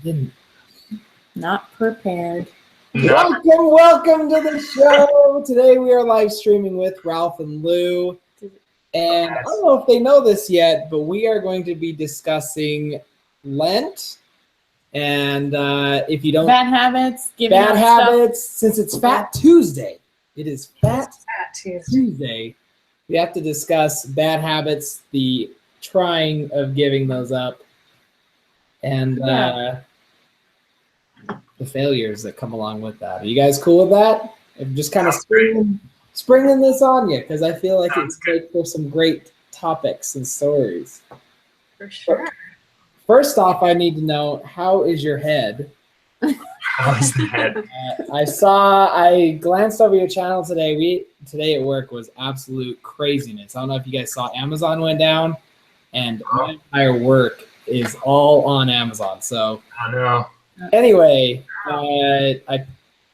Didn't. Not prepared. Welcome to the show. Today we are live streaming with Ralph and Lou. And I don't know if they know this yet, but we are going to be discussing Lent. And if you don't... Bad habits. Bad habits. Since it's Fat Tuesday. It is Fat Tuesday. We have to discuss bad habits, the trying of giving those up, and the failures that come along with that. Are you guys cool with that? I'm just kind of springing this on you because I feel like it's great for some great topics and stories. For sure. First off, I need to know, how is your head? How is the head? I glanced over your channel today. Today at work was absolute craziness. I don't know if you guys saw Amazon went down, and my entire work is all on Amazon. So I know. Anyway, I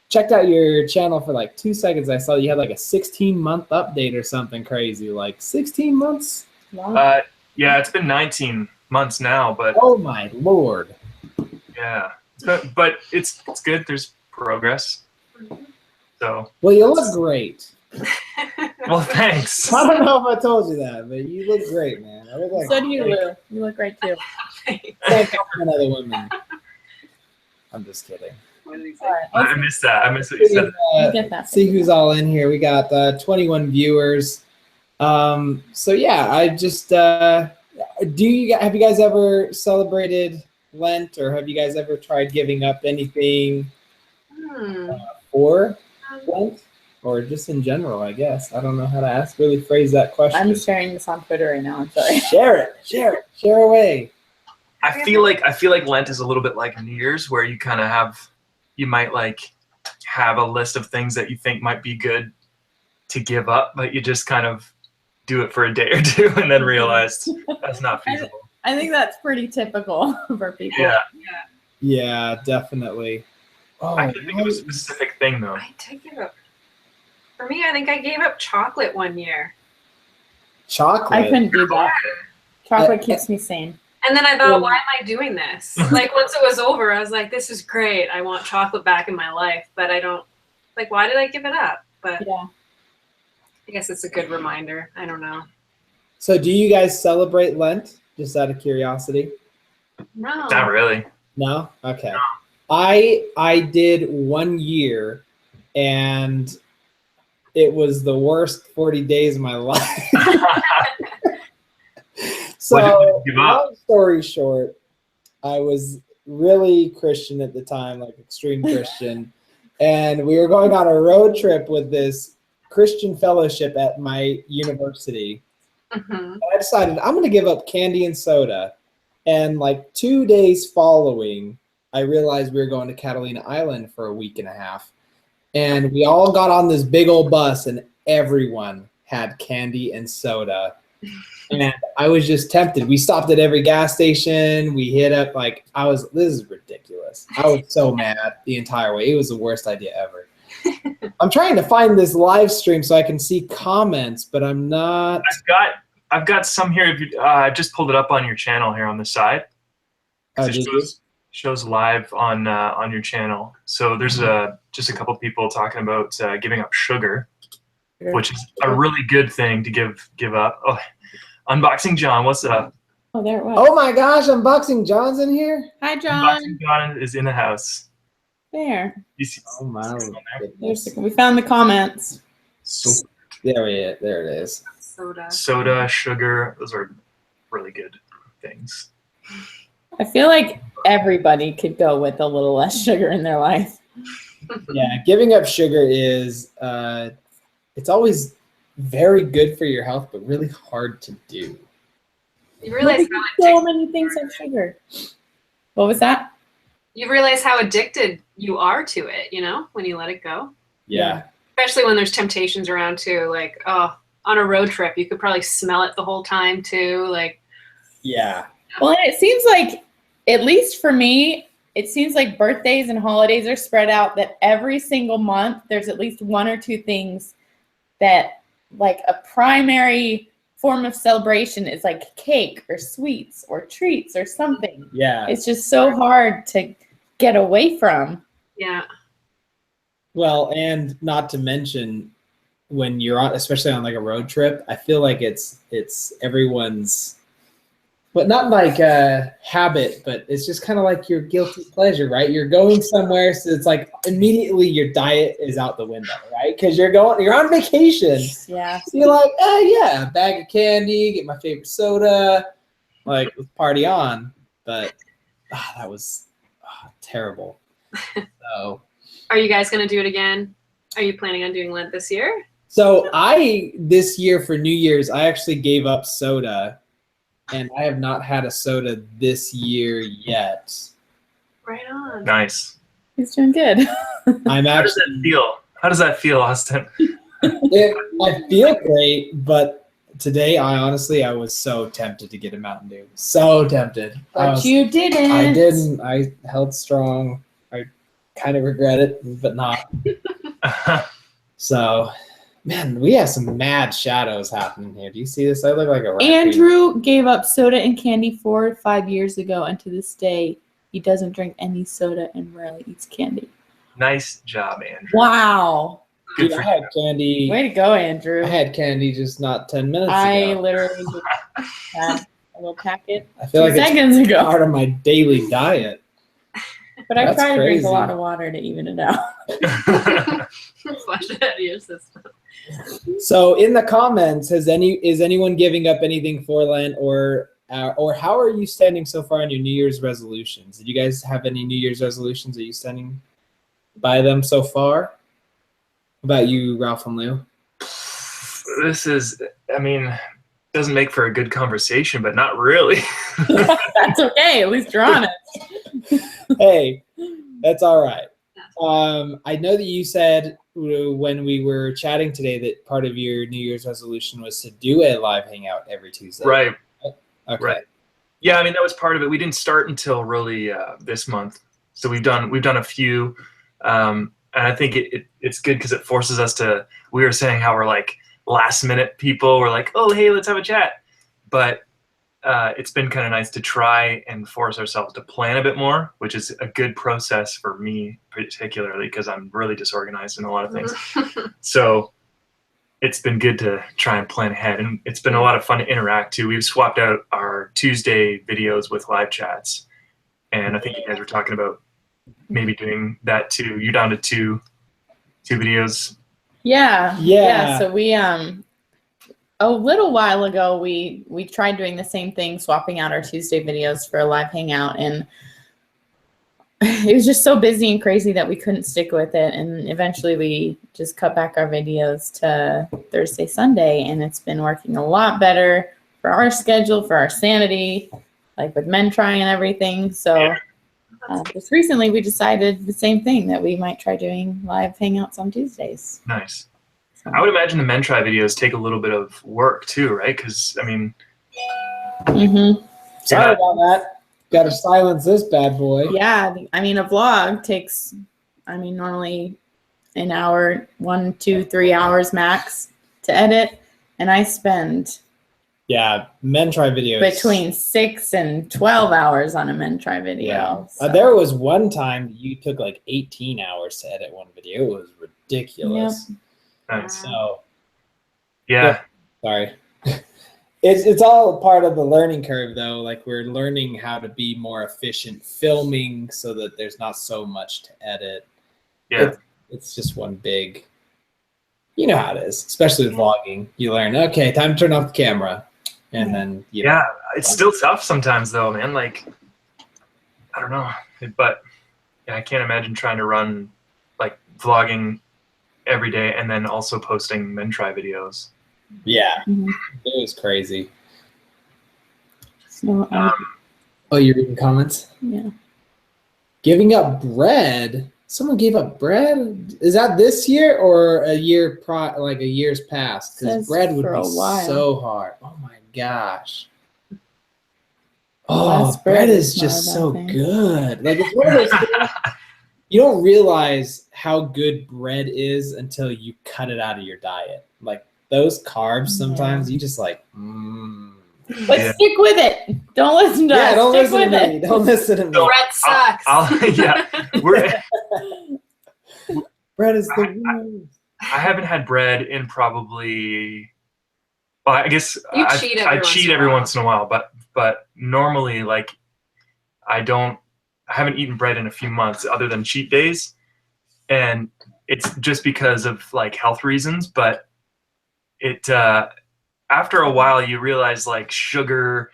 checked out your channel for like 2 seconds. I saw you had like a 16-month update or something crazy. Like 16 months? Wow. Yeah, it's been 19 months now, but oh my Lord. Yeah. But it's good. There's progress. So. Well, you look great. Well, thanks. I don't know if I told you that, but you look great, man. I look like so do you, Lou. You look great too. Thank other women. I'm just kidding. I missed that. I missed what you said. Get that. See who's all in here. We got 21 viewers. So yeah, I just have you guys ever celebrated Lent, or have you guys ever tried giving up anything for Lent, or just in general? I guess I don't know how to really phrase that question. I'm sharing this on Twitter right now. I'm sorry. Share away. I feel like Lent is a little bit like New Year's, where you kind of you might like have a list of things that you think might be good to give up, but you just kind of do it for a day or two and then realize that's not feasible. I think that's pretty typical for people. Yeah, definitely. Oh, I can think of a specific thing though. I did give up. For me, I think I gave up chocolate one year. Chocolate? I couldn't do that. Chocolate keeps me sane. And then I thought, why am I doing this? Like, once it was over, I was like, this is great. I want chocolate back in my life, but I don't, like, why did I give it up? But yeah. I guess it's a good reminder. I don't know. So do you guys celebrate Lent, just out of curiosity? No. Not really. No? Okay. No. I did 1 year, and it was the worst 40 days of my life. So, long story short, I was really Christian at the time, like extreme Christian, and we were going on a road trip with this Christian fellowship at my university. And I decided I'm going to give up candy and soda, and like 2 days following, I realized we were going to Catalina Island for a week and a half, and we all got on this big old bus, and everyone had candy and soda. And I was just tempted. We stopped at every gas station. We hit up, like, this is ridiculous. I was so mad the entire way. It was the worst idea ever. I'm trying to find this live stream so I can see comments, but I'm not. I've got some here. If you, I just pulled it up on your channel here on the side. It shows live on your channel. So there's just a couple people talking about giving up sugar, which is a really good thing to give up. Oh, Unboxing John, what's up? Oh, there it was. Oh my gosh, Unboxing John's in here? Hi, John. Unboxing John is in the house. There. You see, oh my goodness. We found the comments. There it is. Soda, sugar, those are really good things. I feel like everybody could go with a little less sugar in their life. Yeah, giving up sugar is, it's always very good for your health, but really hard to do. You realize so many things have sugar. What was that? You realize how addicted you are to it, you know, when you let it go. Yeah. Especially when there's temptations around too. Like, on a road trip, you could probably smell it the whole time too. Like. Yeah. Well, and it seems like, at least for me, it seems like birthdays and holidays are spread out, that every single month there's at least one or two things that, like, a primary form of celebration is like cake or sweets or treats or something. Yeah. It's just so hard to get away from. Yeah. Well, and not to mention when you're on, especially on like a road trip, I feel like it's everyone's, but not like a habit, but it's just kind of like your guilty pleasure, right? You're going somewhere, so it's like immediately your diet is out the window, right? Because you're on vacation. Yeah. So you're like, yeah, a bag of candy, get my favorite soda, like let's party on. But that was terrible. So, Are you guys going to do it again? Are you planning on doing Lent this year? so this year for New Year's, I actually gave up soda. And I have not had a soda this year yet. Right on. Nice. He's doing good. I'm How does actually. that feel? How does that feel, Austin? I feel great, but today I was so tempted to get a Mountain Dew. So tempted. But you didn't. I didn't. I held strong. I kind of regret it, but not. So, man, we have some mad shadows happening here. Do you see this? I look like a raccoon. Andrew gave up soda and candy 4 or 5 years ago, and to this day, he doesn't drink any soda and rarely eats candy. Nice job, Andrew. Wow. Dude, I had candy. Way to go, Andrew. I had candy just not 10 minutes I ago. literally just had a little packet I feel 2 like seconds it's ago. part of my daily diet. But I That's try to drink crazy. a lot of water to even it out. Flush it out of your system. So in the comments, is anyone giving up anything for Lent, or how are you standing so far on your New Year's resolutions? Did you guys have any New Year's resolutions? Are you standing by them so far? What about you, Ralph and Lou? This is, doesn't make for a good conversation, but not really. That's okay. At least you're honest. Hey, that's all right. I know that you said when we were chatting today that part of your New Year's resolution was to do a live hangout every Tuesday. Right. Okay. Right. Yeah, that was part of it. We didn't start until really this month, so we've done a few, and I think it's good because it forces us to. We were saying how we're like last minute people. We're like, oh hey, let's have a chat, but it's been kind of nice to try and force ourselves to plan a bit more, which is a good process for me particularly because I'm really disorganized in a lot of things. So it's been good to try and plan ahead, and it's been a lot of fun to interact too. We've swapped out our Tuesday videos with live chats, and I think you guys were talking about maybe doing that too. You're down to two videos. Yeah. So we a little while ago we tried doing the same thing, swapping out our Tuesday videos for a live hangout, and it was just so busy and crazy that we couldn't stick with it, and eventually we just cut back our videos to Thursday, Sunday, and it's been working a lot better for our schedule, for our sanity, like with men trying and everything. So just recently we decided the same thing, that we might try doing live hangouts on Tuesdays. Nice. So. I would imagine the men try videos take a little bit of work too, right? Because Sorry about that. Got to silence this bad boy. Yeah, a vlog takes, normally an hour, 1, 2, 3 hours max to edit, and I spend men try videos between 6 and 12 hours on a men try video. Yeah. So. There was one time you took like 18 hours to edit one video. It was ridiculous. Yep. nice. So Yeah. sorry. It's all part of the learning curve, though. Like, we're learning how to be more efficient filming so that there's not so much to edit. Yeah. It's just one big, you know how it is, especially with vlogging. You learn, okay, time to turn off the camera. And then, It's still tough sometimes though, man. Like, I don't know, but I can't imagine trying to run like vlogging every day and then also posting men try videos. Yeah, Mhm. it was crazy. So, Oh, you're reading comments? yeah. Giving up bread? Someone gave up bread? Is that this year or a year like a year's past? Because Says bread would for a be while. so hard. Oh my gosh. Less Oh, bread bread is is not a just bad so thing. good. Like, it's one of those things, you don't realize how good bread is until you cut it out of your diet. Like, those carbs sometimes you just like. But stick with it. Don't listen to us. Yeah, don't stick listen with to me. it. Don't listen to me. Bread sucks. Bread is the worst. I haven't had bread in probably. Well, I guess I cheat every once in a while, but normally like I haven't eaten bread in a few months other than cheat days, and it's just because of like health reasons. But it after a while you realize like sugar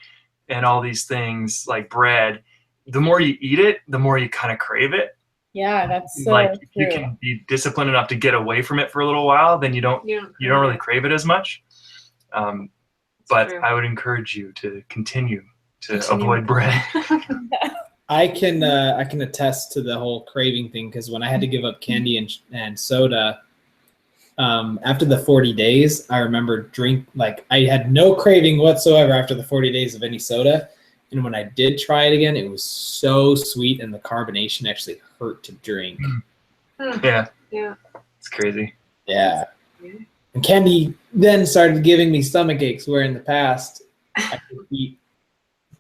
and all these things like bread, the more you eat it, the more you kind of crave it. Yeah, that's so like true. you can be disciplined enough to get away from it for a little while, then you don't really crave it as much. But I would encourage you to continue to avoid bread. I can attest to the whole craving thing, because when I had to give up candy and soda, after the 40 days, I remember I had no craving whatsoever after the 40 days of any soda. And when I did try it again, it was so sweet, and the carbonation actually hurt to drink. Yeah. It's crazy. Yeah. And candy then started giving me stomach aches, where in the past I could eat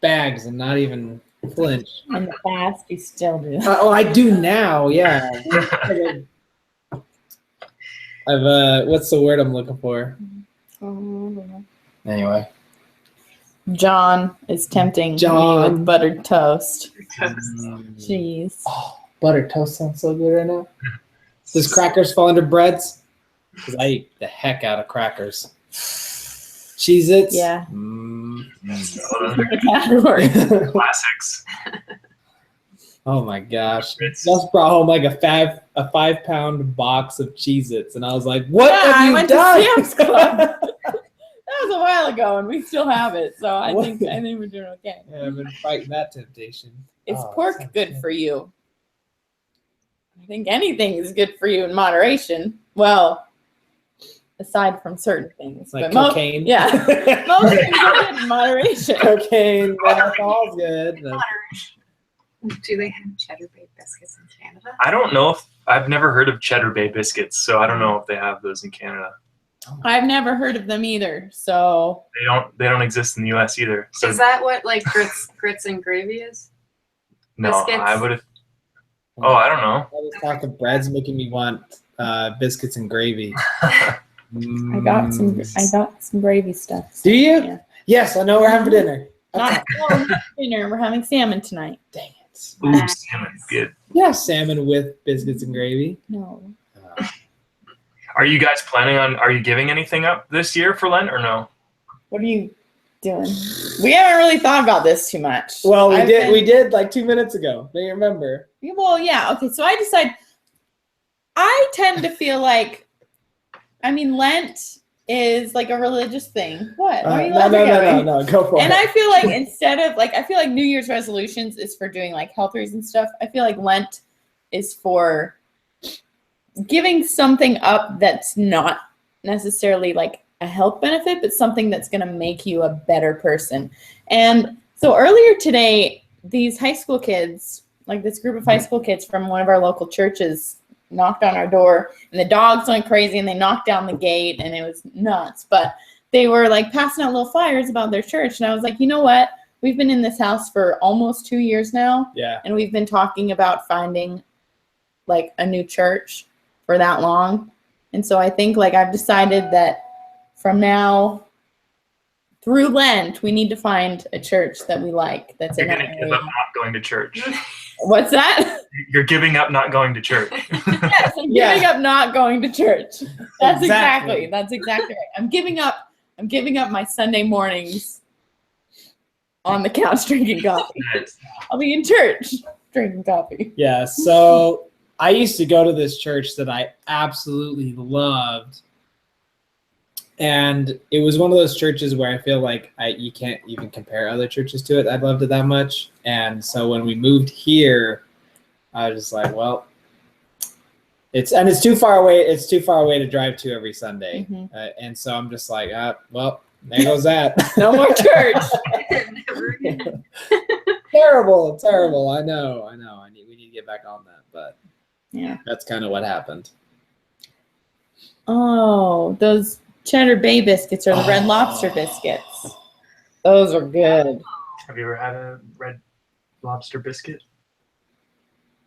bags and not even flinch. In the past, you still do. I do now, yeah. I've what's the word I'm looking for? Anyway. John is tempting me with buttered toast. Jeez. Oh, buttered toast sounds so good right now. Does crackers fall under breads? Because I eat the heck out of crackers. Cheez-Its? Yeah. Classics. Oh my gosh. Just brought home like a 5-pound box of Cheez-Its, and I was like, what have you done? To Sam's Club. That was a while ago, and we still have it, so I think we're doing okay. Yeah, I've been fighting that temptation. Is pork good for you? I think anything is good for you in moderation. Well, aside from certain things. Like but cocaine? Most things are good in moderation. Cocaine, alcohol's good. Do they have Cheddar Bay biscuits in Canada? I don't know if I've never heard of Cheddar Bay biscuits, so I don't know if they have those in Canada. I've never heard of them either, so they don't exist in the US either. So is that what like grits and gravy is? No, biscuits? I would have. Oh, I don't know. All this talk of bread's making me want biscuits and gravy. I got some gravy stuff. Do you? Yeah. Yes, I know we're having dinner. Not dinner. We're having salmon tonight. Dang it. Ooh, salmon, good. Yeah, salmon with biscuits and gravy. No. Are you guys planning on? Are you giving anything up this year for Lent or no? What are you doing? We haven't really thought about this too much. Well, we did like 2 minutes ago. Do you remember? Well, yeah. Okay, so I tend to feel like, Lent is like a religious thing. What? No, go for it. And I feel like I feel like New Year's resolutions is for doing like health reasons stuff. I feel like Lent is for giving something up that's not necessarily like a health benefit, but something that's going to make you a better person. And so earlier today, these high school kids, like this group of high school kids from one of our local churches, knocked on our door, and the dogs went crazy and they knocked down the gate, and it was nuts. But they were like passing out little flyers about their church, and I was like, you know what? We've been in this house for almost 2 years now. Yeah. And we've been talking about finding like a new church for that long. And so I think like I've decided that from now through Lent, we need to find a church that we like that's You're in going our to give area. up not going to church. What's that? You're giving up not going to church. Yes, I'm giving up not going to church. That's Exactly. That's exactly right. I'm giving up my Sunday mornings on the couch drinking coffee. Nice. I'll be in church drinking coffee. Yeah, so I used to go to this church that I absolutely loved. And it was one of those churches where I feel like you can't even compare other churches to it. I loved it that much. And so when we moved here, I was just like, well, it's too far away. It's too far away to drive to every Sunday. Mm-hmm. And so I'm just like, well, there goes that. No more church. Never again. Terrible. I know. We need to get back on that, but Yeah. that's kind of what happened. Oh, those Cheddar Bay biscuits or the Red Lobster biscuits. Those are good. Have you ever had a Red Lobster biscuit?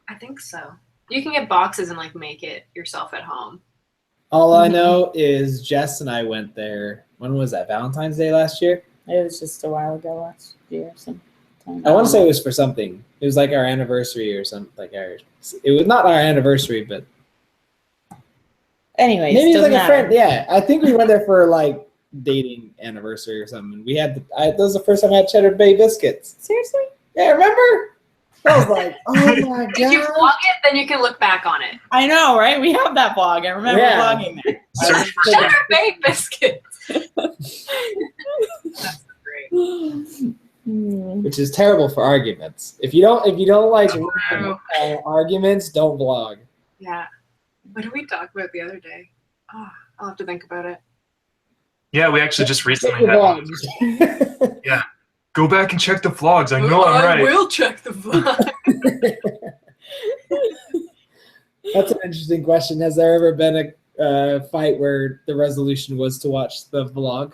I think so. You can get boxes and like make it yourself at home. All I know is Jess and I went there. When was that? Valentine's Day last year? It was just a while ago last year. Sometime. I want to say it was for something. It was like our anniversary or something. It was not our anniversary, but anyways, maybe it was like matter. a friend. Yeah, I think we went there for like dating anniversary or something. We had that was the first time I had Cheddar Bay biscuits. Seriously? Yeah, remember? I was like, oh my god. If you vlog it, then you can look back on it. I know, right? We have that vlog. I remember vlogging there. Search for Cheddar Bay biscuits. That's great. Which is terrible for arguments. If you don't like arguments, don't vlog. Yeah. What did we talk about the other day? Oh, I'll have to think about it. Yeah, we actually just recently had one. Yeah. Go back and check the vlogs. I know I'm right. I will check the vlog. That's an interesting question. Has there ever been a fight where the resolution was to watch the vlog?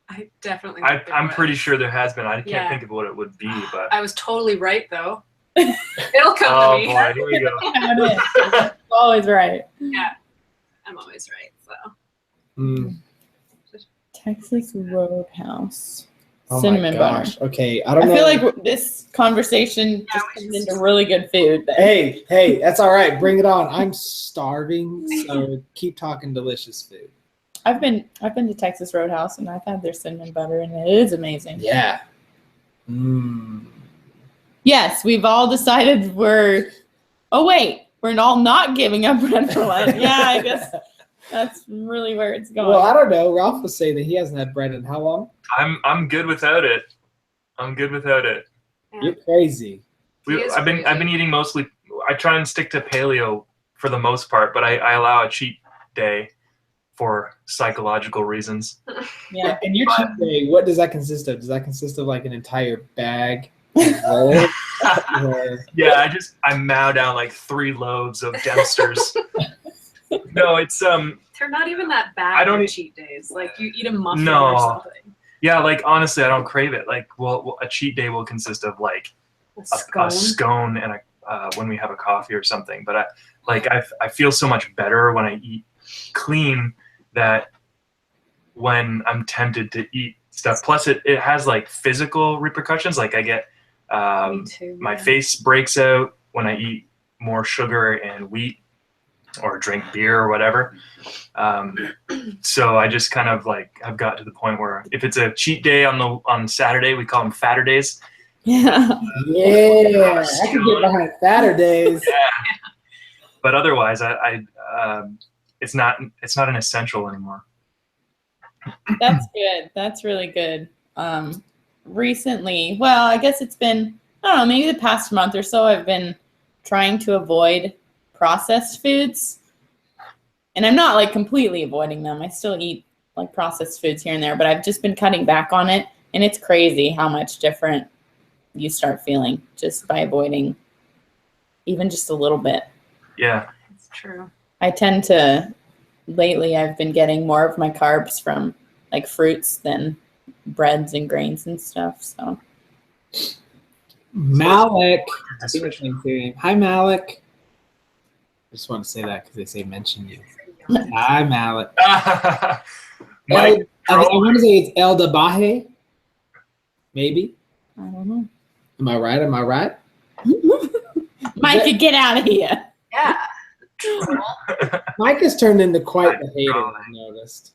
I definitely. I'm pretty sure there has been. I can't think of what it would be, but I was totally right though. It'll come to me. Oh boy, here we go. Always right. Yeah, I'm always right. So. Texas Roadhouse. Oh Cinnamon my gosh. butter. Okay, I don't know. I feel like this conversation just turned into really good food. Hey, that's all right. Bring it on. I'm starving, so keep talking delicious food. I've been to Texas Roadhouse and I've had their cinnamon butter and it is amazing. Yeah. Yes, we've all decided we're all not giving up bread for Lent. Yeah, I guess that's really where it's going. Well, I don't know. Ralph was saying that he hasn't had bread in how long? I'm good without it. I'm good without it. You're crazy. I've been eating mostly. I try and stick to paleo for the most part, but I allow a cheat day for psychological reasons. Yeah. And your cheat day, what does that consist of? Does that consist of like an entire bag of rolls? Yeah, I mow down like 3 loaves of Dempsters. No, it's They're not even that bad. I don't cheat days. Like you eat a muffin or something. Yeah, like honestly, I don't crave it. Like, well, a cheat day will consist of like a scone and when we have a coffee or something. But I feel so much better when I eat clean that when I'm tempted to eat stuff. Plus, it has like physical repercussions. Like I get my face breaks out when I eat more sugar and wheat or drink beer or whatever. So I just kind of like I've got to the point where if it's a cheat day on Saturday, we call them fatter days. Yeah. Yeah, I can get behind fatter days. Yeah. But otherwise, it's not an essential anymore. That's good. That's really good. Recently, well, I guess it's been, I don't know, maybe the past month or so, I've been trying to avoid processed foods. And I'm not like completely avoiding them. I still eat like processed foods here and there, but I've just been cutting back on it. And it's crazy how much different you start feeling just by avoiding even just a little bit. Yeah. It's true. Lately I've been getting more of my carbs from like fruits than breads and grains and stuff. So Malik. Hi, Malik. I just want to say that because they say mention you. Hi, Malik. I want to say it's El Dabaje. Maybe. I don't know. Am I right? Mike, get out of here. Yeah. Mike has turned into quite the hater, I've noticed.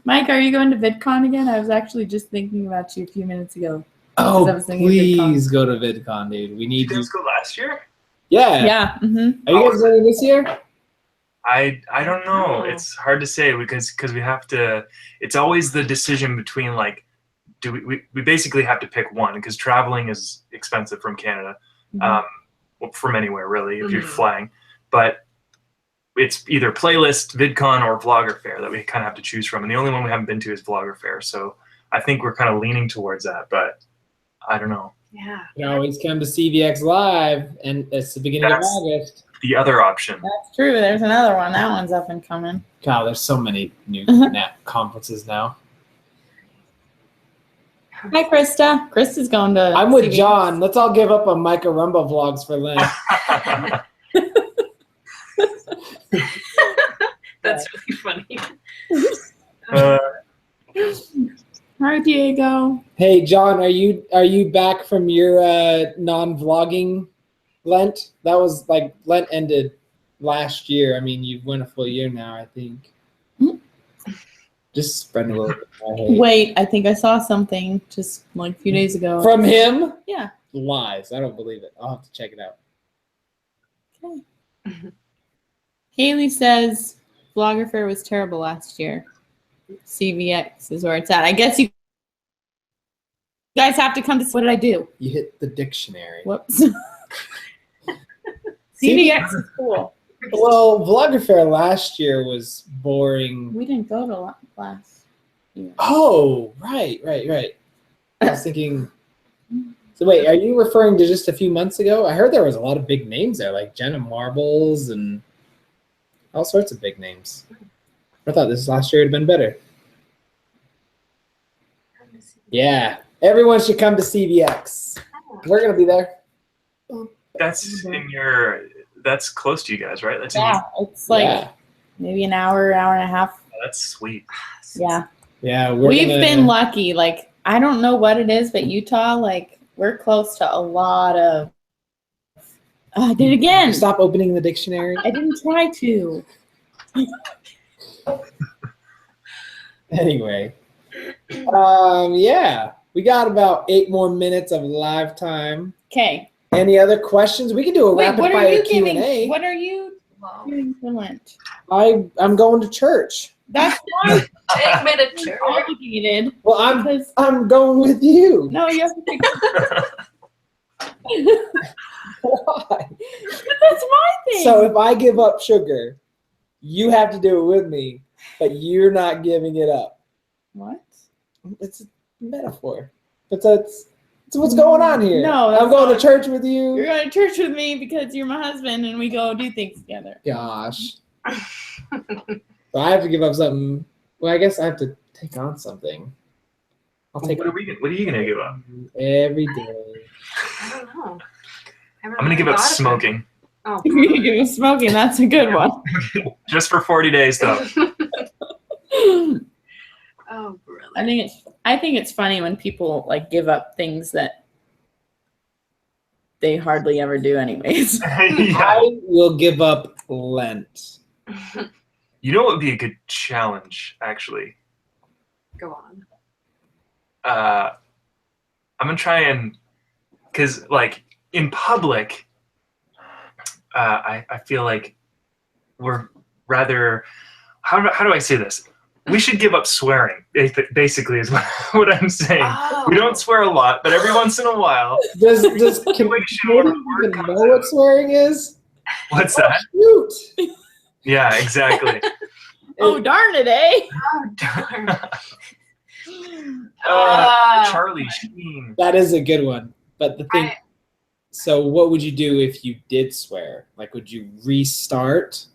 Mike, are you going to VidCon again? I was actually just thinking about you a few minutes ago. Oh, please go to VidCon, dude. We need you guys go last year? Yeah. Yeah. Mm-hmm. Are you guys going this year? I don't know. It's hard to say because we have to. It's always the decision between like, we basically have to pick one because traveling is expensive from Canada, well, from anywhere really if you're flying, but it's either playlist, VidCon, or Vlogger Fair that we kind of have to choose from, and the only one we haven't been to is Vlogger Fair. So I think we're kind of leaning towards that, but I don't know. Yeah. You can always come to CVX Live, and it's the beginning of August. the other option. That's true. There's another one. That one's up and coming. God, there's so many new conferences now. Hi, Krista. Krista's going to. I'm with John. Let's all give up on Micah Rumba vlogs for Lent. That's really funny. Hi, Diego. Hey, John, are you back from your non-vlogging Lent? That was like Lent ended last year. I mean, you've went a full year now, I think. Just spreading a little bit more hate. Wait, I think I saw something just like a few days ago. From him? Yeah. Lies. I don't believe it. I'll have to check it out. Okay. Haley says Vlogger Fair was terrible last year. CVX is where it's at. I guess you guys have to come to. What did I do? You hit the dictionary. Whoops. CVX is cool. Well, Vlogger Fair last year was boring. We didn't go to last year. Oh, right. I was thinking. So wait, are you referring to just a few months ago? I heard there was a lot of big names there, like Jenna Marbles and all sorts of big names. I thought this last year had been better. Yeah, everyone should come to CVX. We're gonna be there. That's close to you guys, right? That's it's like maybe an hour and a half. Oh, that's sweet. Yeah. Yeah, we've been lucky. Like, I don't know what it is, but Utah, like, we're close to a lot of. I did it again. Stop opening the dictionary. I didn't try to. Anyway, yeah, we got about 8 more minutes of live time. Okay. Any other questions? We can do a rapid fire Q&A. What are you doing for Lent? I'm going to church. That's why. Take me to church. Obligated. Well, I'm going with you. No, you have to pick. Why? That's my thing. So if I give up sugar, you have to do it with me, but you're not giving it up. What? It's a metaphor. But that's what's going on here. No, I'm going to church with you. You're going to church with me because you're my husband and we go do things together. Gosh. So I have to give up something. Well, I guess I have to take on something. I'll take. What are you gonna give up? Every day. I don't know. I'm gonna give up smoking. Oh, You're going to give up smoking. That's a good one. Just for 40 days, though. Oh, really? I think it's funny when people like give up things that they hardly ever do anyways. I will give up Lent. You know what would be a good challenge, actually? Go on. I'm gonna try and, cause like in public, I feel like we're rather. How do I say this? We should give up swearing. Basically, is what I'm saying. Oh. We don't swear a lot, but every once in a while, Does can we even know what swearing is? What's that? Shoot. Yeah, exactly. Oh, darn it, eh? Oh, darn. Charlie Sheen. That is a good one. But the thing, so what would you do if you did swear? Like, would you restart?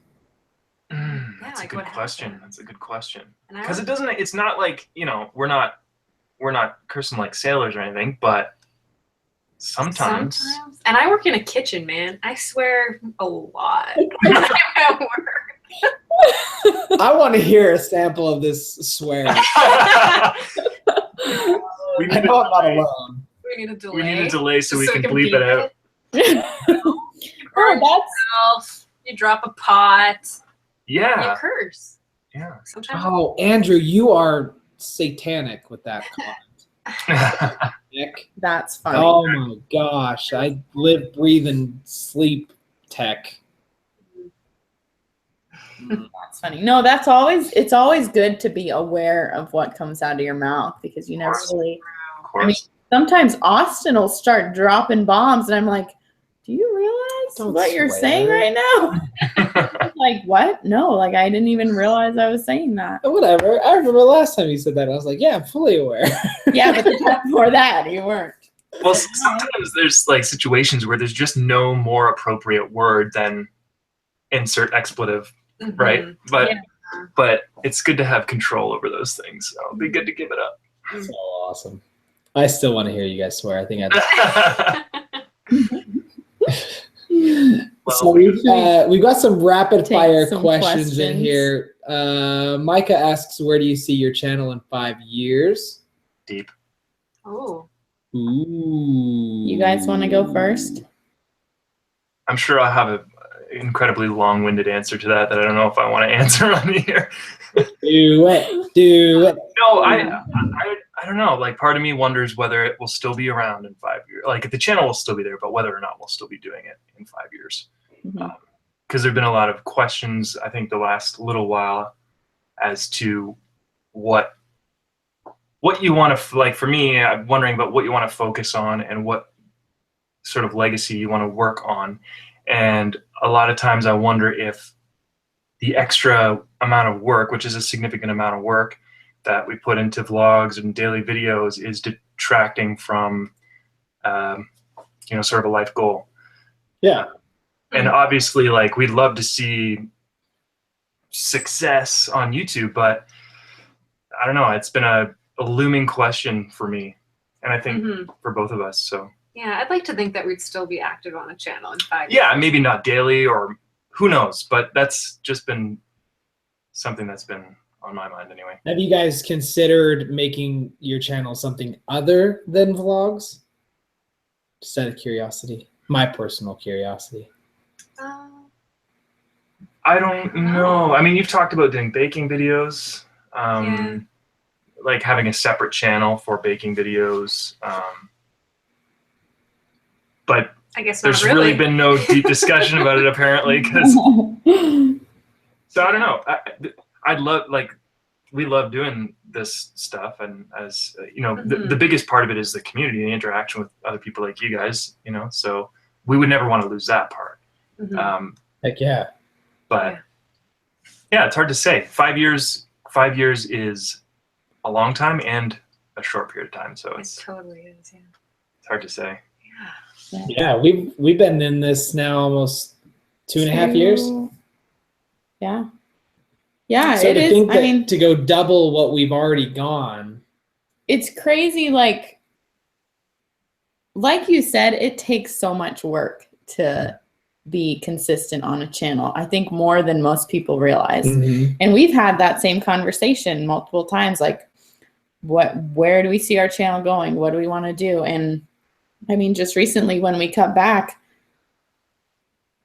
That's a good question. That's a good question. Because it's not like, we're not cursing like sailors or anything, but sometimes. And I work in a kitchen, man. I swear a lot when I'm at work. I want to hear a sample of this swearing. I know I'm not alone. We need a delay. We need a delay so we can bleep it out. You drop a pot. Yeah. You curse. Yeah. Sometimes. Oh, Andrew, you are satanic with that comment. Nick. That's funny. Oh my gosh. I live, breathe, and sleep tech. That's funny. No, it's always good to be aware of what comes out of your mouth because you never really. Of course. I mean, sometimes Austin will start dropping bombs, and I'm like, "Do you realize what you're saying right now?" Like, what? No, like I didn't even realize I was saying that. Whatever. I remember last time you said that. I was like, "Yeah, I'm fully aware." Yeah, but the time before that, you weren't. Well, sometimes there's like situations where there's just no more appropriate word than insert expletive, right? But it's good to have control over those things. So it'll be good to give it up. So awesome. I still want to hear you guys swear. I think I. So we've got some rapid fire questions in here. Micah asks, "Where do you see your channel in 5 years?" Deep. Oh. Ooh. You guys want to go first? I'm sure I'll have an incredibly long-winded answer to that I don't know if I want to answer on here. Do it. No, I don't know. Like, part of me wonders whether it will still be around in 5 years. Like, if the channel will still be there, but whether or not we'll still be doing it in 5 years. Because there've been a lot of questions, I think, the last little while as to what you want to, like, for me, I'm wondering about what you want to focus on and what sort of legacy you want to work on. And a lot of times I wonder if the extra amount of work, which is a significant amount of work that we put into vlogs and daily videos, is detracting from, sort of a life goal. Yeah. And obviously, like, we'd love to see success on YouTube, but I don't know. It's been a looming question for me, and I think for both of us. So yeah, I'd like to think that we'd still be active on the channel in 5 years. Yeah, maybe not daily, or who knows, but that's just been something that's been on my mind anyway. Have you guys considered making your channel something other than vlogs? Just out of curiosity, my personal curiosity. I don't know. I mean, you've talked about doing baking videos, like having a separate channel for baking videos. But I guess there's really been no deep discussion about it, apparently. So I don't know. I'd love, like, we love doing this stuff, and as you know, the biggest part of it is the community, the interaction with other people like you guys. You know, so we would never want to lose that part. Heck yeah. But yeah, it's hard to say. 5 years. 5 years is a long time and a short period of time. So it totally is. Yeah. It's hard to say. Yeah, we've been in this now almost 2.5 years. Yeah. Yeah, so it is. Think that I mean, to go double what we've already gone. It's crazy. Like you said, it takes so much work to be consistent on a channel. I think more than most people realize. And we've had that same conversation multiple times. Like, where do we see our channel going? What do we want to do? And I mean, just recently when we cut back,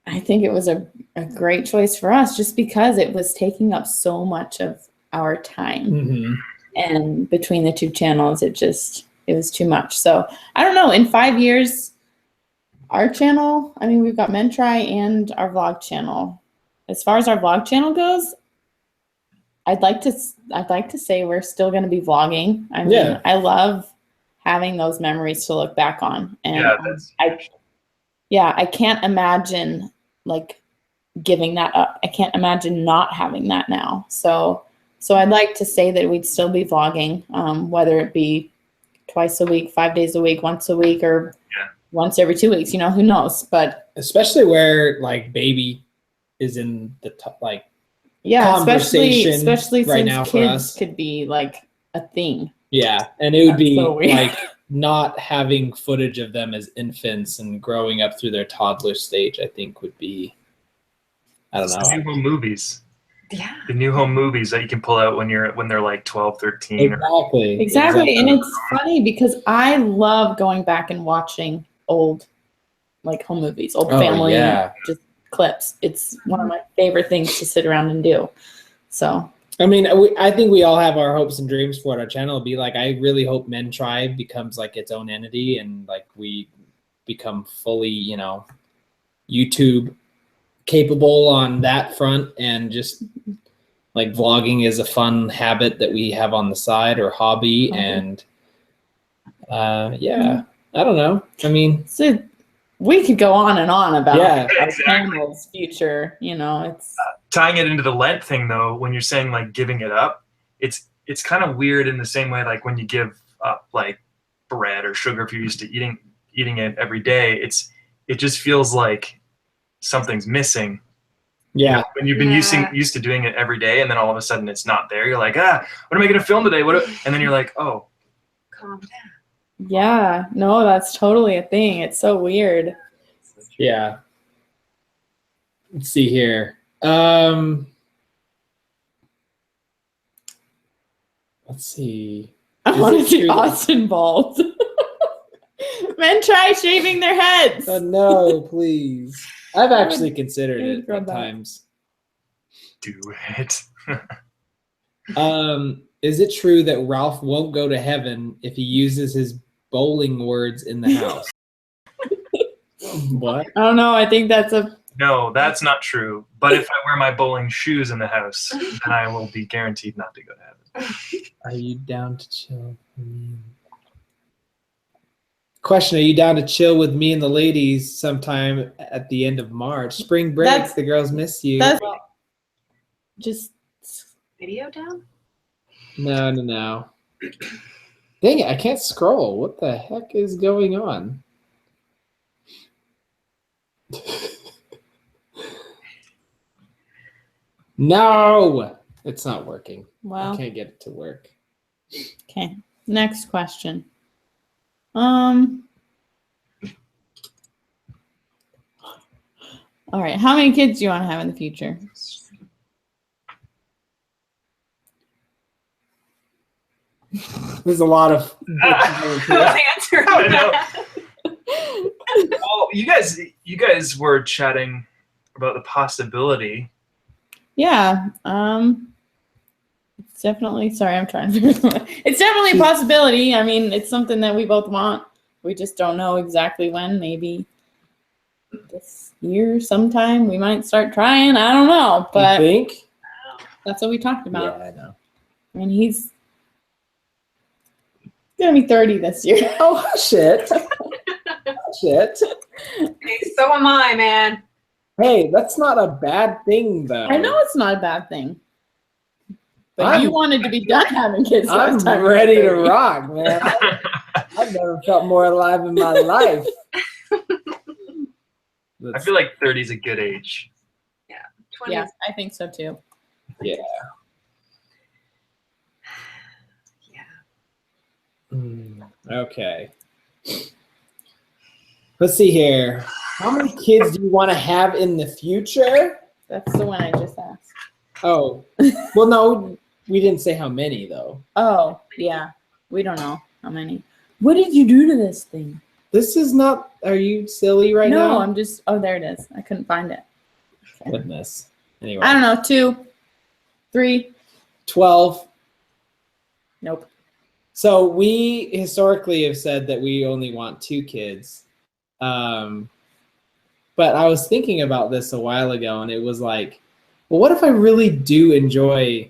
I think it was a great choice for us, just because it was taking up so much of our time. And between the two channels, it was too much. So I don't know, in 5 years, our channel, I mean, we've got Men Try and our vlog channel. As far as our vlog channel goes, I'd like to say we're still going to be vlogging. I mean, I love having those memories to look back on. And I can't imagine, like, giving that up. I can't imagine not having that now. So I'd like to say that we'd still be vlogging, whether it be twice a week, 5 days a week, once a week, or once every 2 weeks, who knows? But especially where, like, baby is in the conversation, especially right since now kids for us could be like a thing. Yeah, and it would be so like not having footage of them as infants and growing up through their toddler stage, I think would be, I don't know. New home movies. Yeah. The new home movies that you can pull out when they're like 12, 13. Exactly. And it's funny because I love going back and watching old, like, home movies, old family just clips. It's one of my favorite things to sit around and do. So I mean, I think we all have our hopes and dreams for what our channel will be. Like, I really hope Men Try becomes like its own entity, and like we become fully, YouTube capable on that front, and just like vlogging is a fun habit that we have on the side, or hobby. And I don't know. I mean, we could go on and on about our channel's future. It's tying it into the Lent thing, though. When you're saying, like, giving it up, it's kind of weird in the same way, like when you give up, like, bread or sugar, if you're used to eating it every day, it just feels like something's missing. Yeah. You know, when you've been used to doing it every day, and then all of a sudden it's not there. You're like, what am I going to film today? And then you're like, oh. Calm down. Yeah. No, that's totally a thing. It's so weird. Yeah. Let's see here. Let's see. I want to see Austin bald. Men try shaving their heads. Oh, no, please. I've actually considered it at times. Do it. Is it true that Ralph won't go to heaven if he uses his bowling words in the house? What? I don't know. I think that's No, that's not true. But if I wear my bowling shoes in the house, then I will be guaranteed not to go to heaven. Are you down to chill? Question, are you down to chill with me and the ladies sometime at the end of March? Spring break, the girls miss you. That's just Video down? No. Dang it, I can't scroll. What the heck is going on? No! It's not working. Wow. I can't get it to work. Okay. Next question. All right. How many kids do you want to have in the future? There's a lot of Answer. Well, you guys were chatting about the possibility. Yeah. It's definitely. Sorry, I'm trying to figure it out. It's definitely a possibility. I mean, it's something that we both want. We just don't know exactly when. Maybe this year sometime we might start trying. I don't know, but you think? That's what we talked about. Yeah, I know. And he's gonna be 30 this year. Oh shit! Shit. Hey, so am I, man. Hey, that's not a bad thing, though. I know it's not a bad thing. But you wanted to be done having kids last time. I'm ready to rock, man. I've never felt more alive in my life. I feel like 30 is a good age. Yeah, 20. Yeah, I think so too. Yeah. Okay. Let's see here. How many kids do you want to have in the future? That's the one I just asked. Oh, well, no, we didn't say how many, though. Oh, yeah. We don't know how many. What did you do to this thing? This is not, are you silly right now? No, I'm just, oh, there it is. I couldn't find it. Okay. Goodness. Anyway. I don't know, 2, 3. 12. Nope. So we historically have said that we only want 2 kids. But I was thinking about this a while ago, and it was like, well, what if I really do enjoy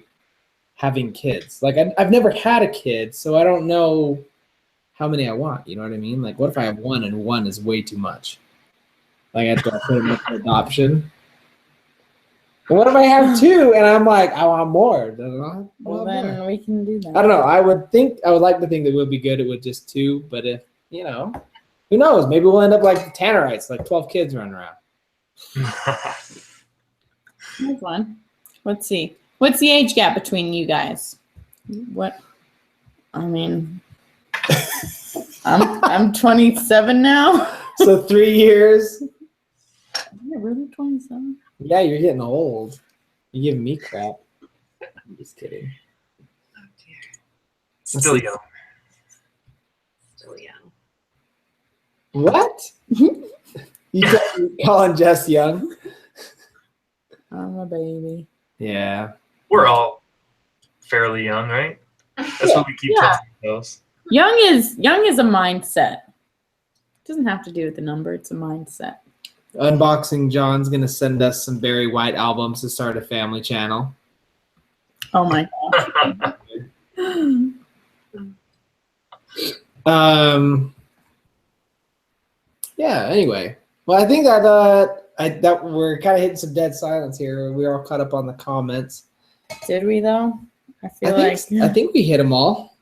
having kids? Like, I've never had a kid, so I don't know how many I want. You know what I mean? Like, what if I have 1 and 1 is way too much? Like, I have to put them up for adoption. But what if I have 2 and I'm like, I want more? Well, then we can do that. I don't know. I would like to think that it would be good with just 2, but if, you know, who knows? Maybe we'll end up like the Tannerites, like 12 kids running around. Here's one. Let's see. What's the age gap between you guys? What? I mean, I'm 27 now. So 3 years. Yeah, really 27? Yeah, you're getting old. You're giving me crap. I'm just kidding. Oh dear. Still young. Still young. What? You calling Jess young? I'm a baby. Yeah. We're all fairly young, right? That's what we keep telling ourselves. Young is a mindset. It doesn't have to do with the number. It's a mindset. Unboxing John's going to send us some Barry White albums to start a family channel. Oh my God. Yeah, anyway. Well, I think that we're kind of hitting some dead silence here. We're all caught up on the comments. Did we, though? I think we hit them all.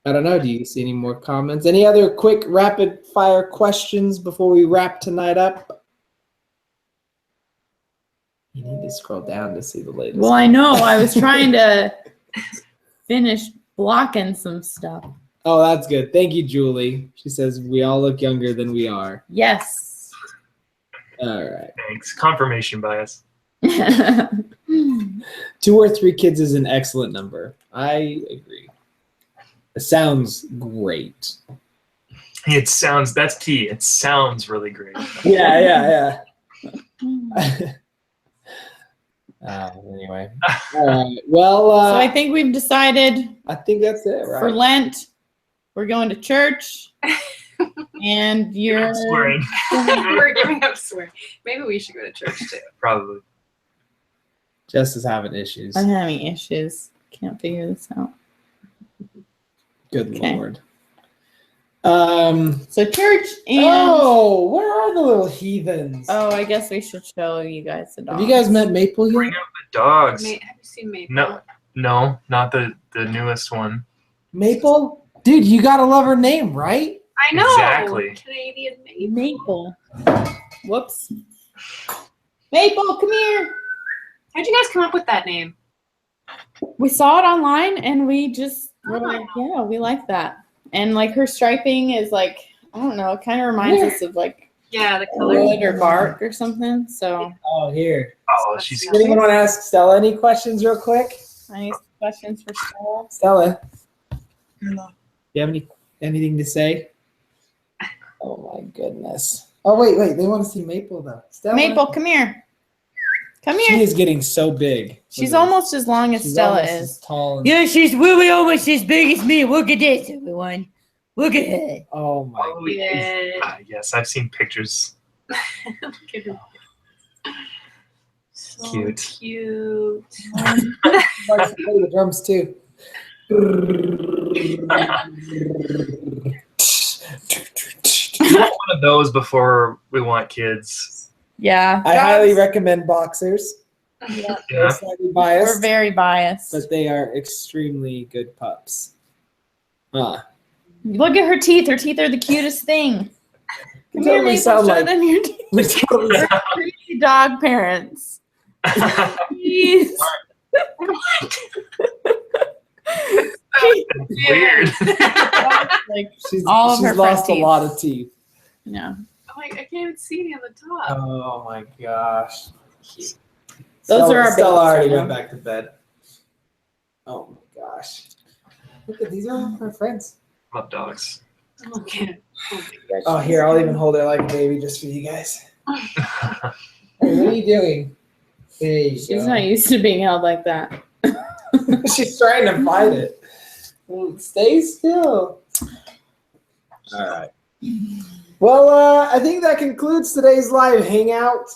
I don't know. Do you see any more comments? Any other quick rapid fire questions before we wrap tonight up? You need to scroll down to see the latest. Well, I know. I was trying to finish blocking some stuff. Oh, that's good. Thank you, Julie. She says we all look younger than we are. Yes. All right. Thanks. Confirmation bias. 2 or 3 kids is an excellent number. I agree. It sounds great. That's key. It sounds really great. Yeah. Anyway. All right. Well, so I think we've decided. I think that's it, right? For Lent, we're going to church. And you're swearing. We're giving up swearing. Maybe we should go to church too. Probably. Jess is having issues. I'm having issues. Can't figure this out. Good Lord. So church and where are the little heathens? Oh, I guess we should show you guys the dogs. Have you guys met Maple yet? Bring out the dogs. Have you seen Maple? No, not the newest one. Maple? Dude, you gotta love her name, right? I know. Exactly. Canadian Maple. Whoops. Maple, come here. How'd you guys come up with that name? We saw it online and we just were like, yeah, we like that. And like her striping is like, I don't know, it kind of reminds us of like the color wood or bark or something. So here. Oh, she's Anyone want to ask Stella any questions real quick? Any questions for Stella? Stella. Do you have anything to say? Oh my goodness. Oh wait, they want to see Maple though. Stella. Maple, come here. Come here. She is getting so big. She's almost as long as Stella is. As tall and she's really almost as big as me. Look at this, everyone. Look at her. Oh my god. Yes, I've seen pictures. So cute. Cute. likes to play the drums too. You want one of those before we want kids. Yeah. I highly recommend boxers. Yeah. They're slightly biased, We're very biased. but they are extremely good pups. Look at her teeth. Her teeth are the cutest thing. Come here, Totally Maple. sound Show like- them your teeth. We totally We're crazy dog parents. Jeez. Weird. Like she's all of her front lost a teeth. lot of teeth. Yeah. I can't even see any on the top. Oh my gosh. Those are our Stella babies already right went now. back to bed. Oh my gosh. Look at these are our friends. Love dogs. Okay. Oh, here, I'll even hold her like a baby just for you guys. Hey, what are you doing? There you She's go. not used to being held like that. She's trying to fight it. Well, stay still. All right. Well, I think that concludes today's live hangout.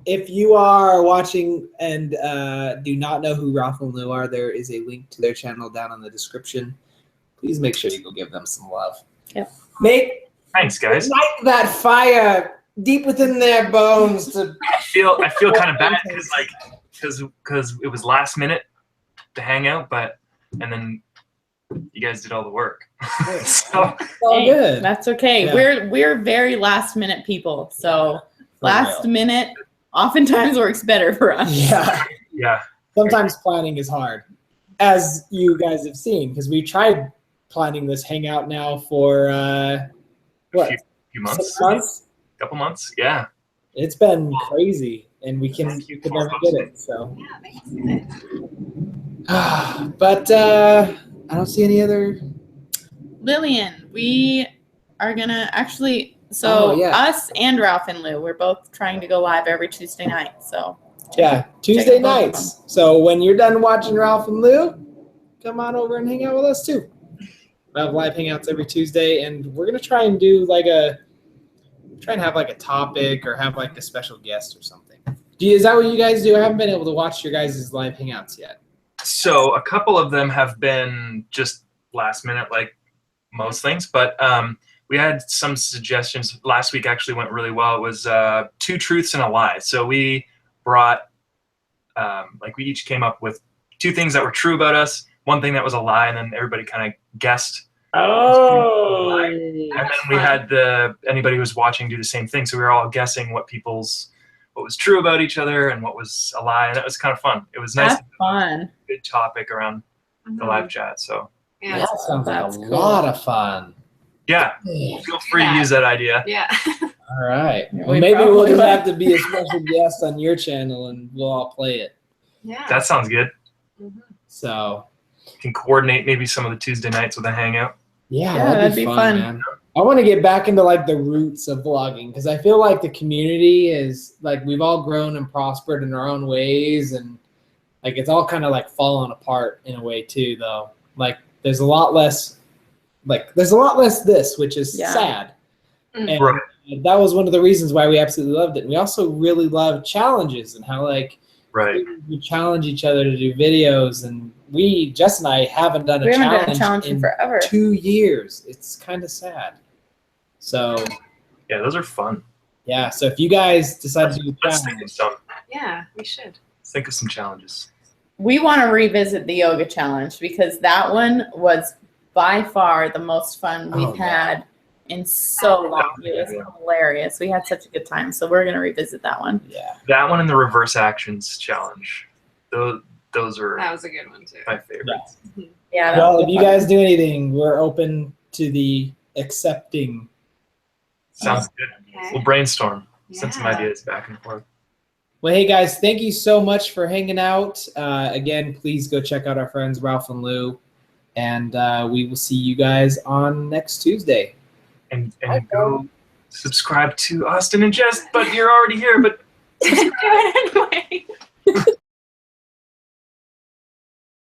If you are watching and do not know who Ralph and Lou are, there is a link to their channel down in the description. Please make sure you go give them some love. Yep. Thanks, guys. Light that fire deep within their bones to I feel kind of bad because it was last minute to hang out, and then you guys did all the work. So all Hey, good. That's okay. Yeah. We're very last minute people. So For last real. minute oftentimes works better for us. Yeah. yeah, Sometimes planning is hard, as you guys have seen, because we tried planning this hangout now for what, few months, 6 months? couple months. Yeah. It's been crazy, and we could never get it. So, but I don't see any other. Lillian, we are gonna actually us and Ralph and Lou, we're both trying to go live every Tuesday night. So Yeah, Tuesday out both of nights. So when you're done watching Ralph and Lou, come on over and hang out with us too. We have live hangouts every Tuesday, and we're gonna try and do have like a topic or have like a special guest or something. Is that what you guys do? I haven't been able to watch your guys' live hangouts yet. So a couple of them have been just last minute, like most things, but we had some suggestions. Last week actually went really well. It was 2 truths and a lie. So we brought, we each came up with 2 things that were true about us, 1 thing that was a lie, and then everybody kind of guessed. And then we had anybody who was watching do the same thing. So we were all guessing what people's was true about each other and what was a lie, and that was kind of fun. It was nice. That's fun. A good topic around the live chat. So Yeah, that sounds like a cool. lot of fun. Yeah, feel free to use that idea. Yeah. All right. Well, We maybe we'll probably just will. have to be a special guest on your channel, and we'll all play it. Yeah. That sounds good. So You can coordinate maybe some of the Tuesday nights with a hangout. yeah, that'd be fun. man. I want to get back into like the roots of vlogging because I feel like the community is like we've all grown and prospered in our own ways, and like it's all kind of like fallen apart in a way too. Though, like there's a lot less this, which is sad. And Right. that was one of the reasons why we absolutely loved it. And we also really love challenges and how like we challenge each other to do videos. And Jess and I haven't done a challenge in in forever. 2 years. It's kind of sad. So Yeah, those are fun. yeah, so if you guys decide to do a Let's think challenge, of some. Yeah, we should. Let's think of some challenges. We want to revisit the yoga challenge because that one was by far the most fun we've had in so long. It was hilarious. We had such a good time. So we're going to revisit that one. yeah. That one and the reverse actions challenge. Those are That was a good one too. my favorites. Yeah. Well, if you guys do anything, we're open to the accepting. Sounds good. Okay. We'll brainstorm. Send some Yeah. ideas back and forth. Well, hey guys, thank you so much for hanging out. Again, please go check out our friends Ralph and Lou, and we will see you guys on next Tuesday. And go subscribe to Austin and Jess, but you're already here, but Do it anyway.